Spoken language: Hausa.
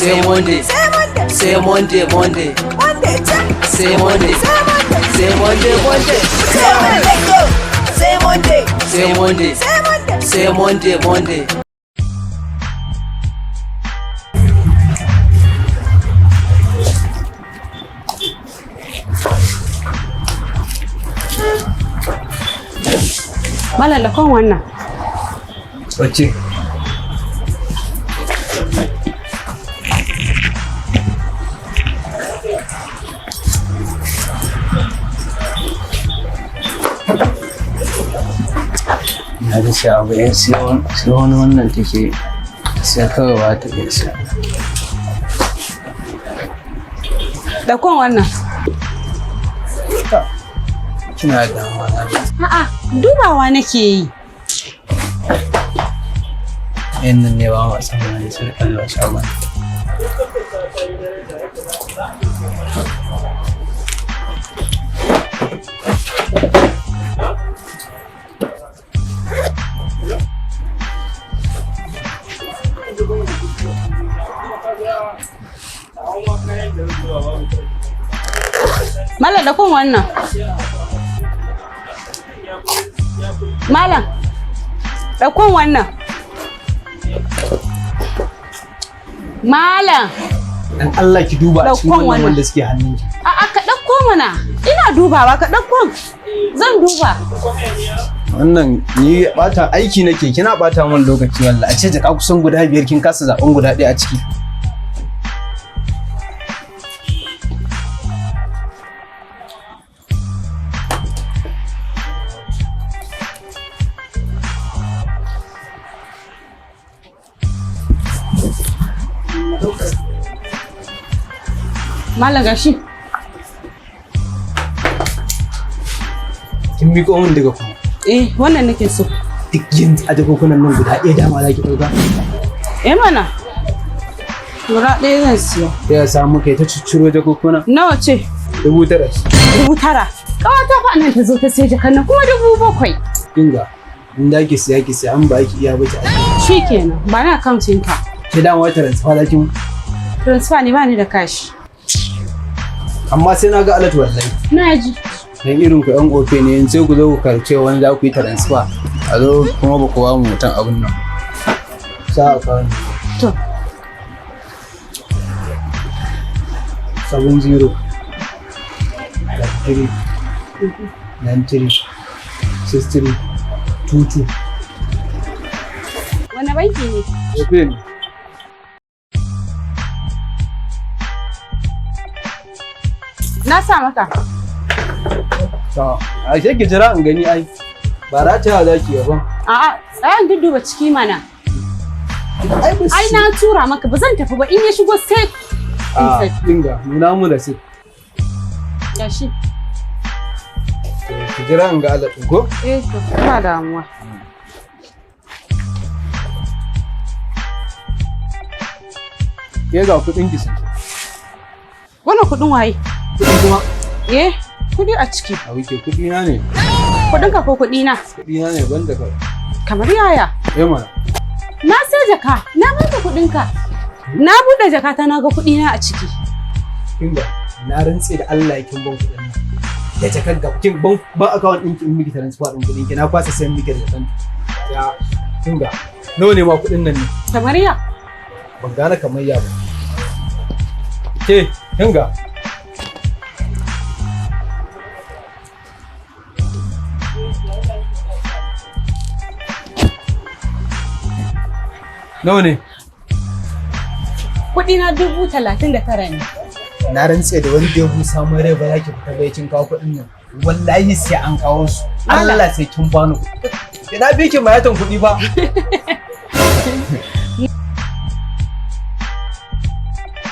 Say Monday. Say Monday, Monday. Say Monday. Say Monday, Monday. Say Monday. Say Monday. Say Monday, Monday. Malala kan wannan. Wacce? Na da shi abu ya sai wani wannan take sai kawai ba ta iya siya. Da kan wannan. Kina da damuwa na. A'a, dubawa nake yi. Yan nan ne ba ma samun ne sai kallo shagon. Malam da kan wannan. Malam, ɗaukon wannan. Malam. Dan Allah ki duba a cikin wannan wanda suke hannun ki. A'a ka ɗauko mana. Ina dubawa ka ɗauko. Zan duba. Wannan ni bata aiki nake kina bata min lokaci wallahi. A ce jaka kusan guda 5 kin kasa zaben guda 1 a ciki. Malam gashi. Kin miko min daga kuma. Wannan nake so. Duk yanzu a jakokunan nan guda 1 dama za ki ɗauka. Mana. Guda 1 zan siya. Ya samu kai ta cicciro jakokuna. Nawa ce? 9,000. 9,000. Kawata fa nan ta zo ta sai jakan nan kuma 7,000. Kinga. In da ki siya an ba ki iya bace. Shikenan, ba na account ɗinka. Ki dama transfer da kin. Transfer ne ba ni da cash. Amma sai na ga alat wallahi. Na ji. Dan irin ku yan gofe ne yanzu sai ku zo ku karce wani za ku yi transfer. A zo kuma ba ku ba mu mutan abun nan. Sa account. To. 70 3 93 63 22. Wani banki ne? Gofe ne. Na sa maka. To, a sai ki jira in gani ai. Ba ratawa za ki yi ba. A'a, tsayan dudduba ciki mana. Ai na tura maka ba zan tafi ba in ya shigo sai. Dinga, nuna mu da sai. Gashi. Ki jira in ga alaɗin ko? To, ba damuwa. Ke ga kuɗin ki sun. Wannan kuɗin waye? Kuɗi kuma? Kuɗi a ciki. A wuce kuɗi na ne. Kuɗin ka ko kuɗi na? Kuɗi na ne banda kai. Kamar yaya? Mana. Na sai jaka, na baka kuɗin ka. Na buɗe jaka ta na ga kuɗi na a ciki. Kinga, na rantse da Allah kin ban kuɗin nan. Da jakar ga kin ban account ɗin ki in miki transfer ɗin kuɗin ki na kwasa sayan miki da jakan. Ya kinga, nawa ne ma kuɗin nan ne? Kamar ya? Ban gane kamar ya ba. Ke, kinga. Nawa ne? Kuɗi na 39,000 ne. Na rantse da wani da ya busa mai rai ba za ki fita bai kin kawo kuɗin nan. Wallahi sai an kawo su. Allah sai kin bani kuɗi. Ina bi ki mayatan kuɗi ba.